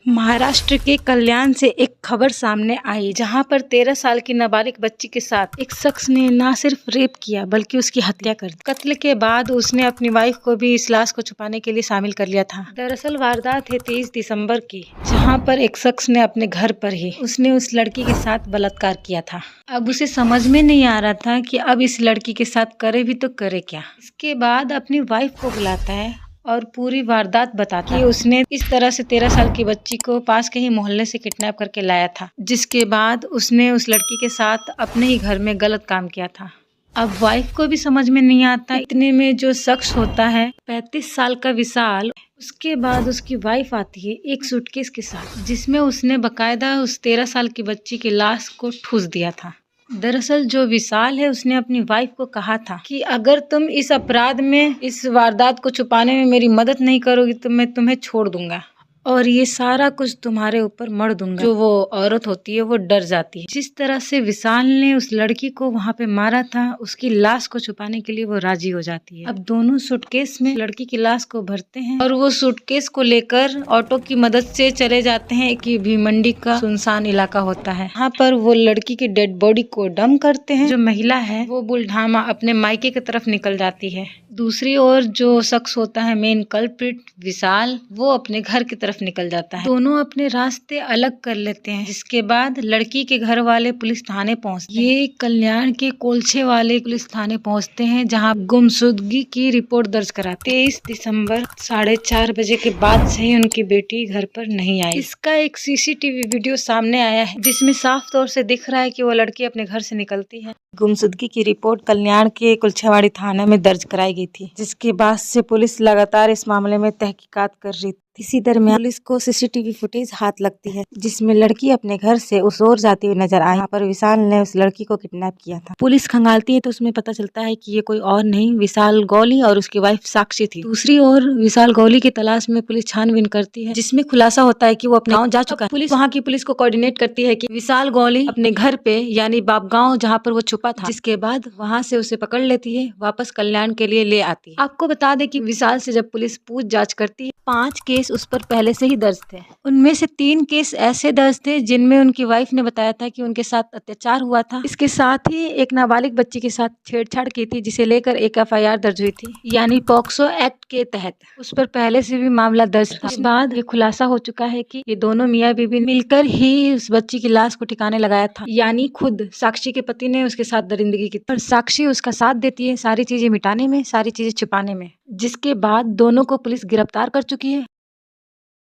महाराष्ट्र के कल्याण से एक खबर सामने आई जहां पर 13 साल की नाबालिग बच्ची के साथ एक शख्स ने न सिर्फ रेप किया बल्कि उसकी हत्या कर दी। कत्ल के बाद उसने अपनी वाइफ को भी इस लाश को छुपाने के लिए शामिल कर लिया था। दरअसल वारदात है 23 दिसंबर की, जहां पर एक शख्स ने अपने घर पर ही उसने उस लड़की के साथ बलात्कार किया था। अब उसे समझ में नहीं आ रहा था कि अब इस लड़की के साथ करे भी तो करे क्या। इसके बाद अपनी वाइफ को बुलाता है और पूरी वारदात बताता है कि उसने इस तरह से 13 साल की बच्ची को पास के ही मोहल्ले से किडनैप करके लाया था, जिसके बाद उसने उस लड़की के साथ अपने ही घर में गलत काम किया था। अब वाइफ को भी समझ में नहीं आता। इतने में जो शख्स होता है 35 साल का विशाल, उसके बाद उसकी वाइफ आती है एक सूटकेस के साथ, जिसमें उसने बकायदा उस 13 साल की बच्ची की लाश को ठूस दिया था। दरअसल जो विशाल है उसने अपनी वाइफ को कहा था कि अगर तुम इस अपराध में, इस वारदात को छुपाने में मेरी मदद नहीं करोगी तो मैं तुम्हें छोड़ दूंगा और ये सारा कुछ तुम्हारे ऊपर मढ़ दूंगा। जो वो औरत होती है वो डर जाती है। जिस तरह से विशाल ने उस लड़की को वहां पे मारा था, उसकी लाश को छुपाने के लिए वो राजी हो जाती है। अब दोनों सूटकेस में लड़की की लाश को भरते हैं और वो सूटकेस को लेकर ऑटो की मदद से चले जाते हैं। एक भीमंडी का सुनसान इलाका होता है, वहाँ पर वो लड़की की डेड बॉडी को डंप करते हैं। जो महिला है वो बुलढाना अपने मायके की तरफ निकल जाती है। दूसरी ओर जो शख्स होता है मेन कल्प्रिट विशाल, वो अपने घर की तरफ निकल जाता है। दोनों अपने रास्ते अलग कर लेते हैं। जिसके बाद लड़की के घर वाले पुलिस थाने पहुंचते हैं। ये कल्याण के कोलछे वाले पुलिस थाने पहुंचते हैं, जहां गुमशुदगी की रिपोर्ट दर्ज कराते। 23 दिसंबर 4:30 बजे के बाद से ही उनकी बेटी घर पर नहीं आई। इसका एक सीसीटीवी वीडियो सामने आया है, जिसमें साफ तौर से दिख रहा है कि वो लड़की अपने घर से निकलती है। गुमशुदगी की रिपोर्ट कल्याण के कुलछेवाड़ी थाने में दर्ज कराई गई थी, जिसके बाद से पुलिस लगातार इस मामले में तहकीकात कर रही थी। इसी दरमियान पुलिस को सीसीटीवी फुटेज हाथ लगती है, जिसमें लड़की अपने घर से उस ओर जाती हुई नजर आई। यहाँ पर विशाल ने उस लड़की को किडनैप किया था। पुलिस खंगालती है तो उसमें पता चलता है कि ये कोई और नहीं, विशाल गौली और उसकी वाइफ साक्षी थी। दूसरी ओर विशाल गौली की तलाश में पुलिस छानबीन करती है, जिसमें खुलासा होता है कि वो अपने गाँव जा चुका है। पुलिस वहाँ की पुलिस को कोऑर्डिनेट करती है कि विशाल गौली अपने घर पे यानी बापगांव जहाँ पर वो छुपा था, जिसके बाद वहाँ से उसे पकड़ लेती है, वापस कल्याण के लिए ले आती है। आपको बता दें कि विशाल से जब पुलिस पूछ जांच करती है, 5 केस उस पर पहले से ही दर्ज थे। उनमें से 3 केस ऐसे दर्ज थे जिनमें उनकी वाइफ ने बताया था कि उनके साथ अत्याचार हुआ था। इसके साथ ही एक नाबालिग बच्ची के साथ छेड़छाड़ की थी, जिसे लेकर एक FIR दर्ज हुई थी, यानी पॉक्सो एक्ट के तहत उस पर पहले से भी मामला दर्ज था। इसके बाद ये खुलासा हो चुका है कि ये दोनों मियाँ बीवी मिलकर ही उस बच्ची की लाश को ठिकाने लगाया था, यानी खुद साक्षी के पति ने उसके साथ दरिंदगी की, पर साक्षी उसका साथ देती है सारी चीजें मिटाने में, सारी चीजें छुपाने में। जिसके बाद दोनों को पुलिस गिरफ्तार कर चुकी है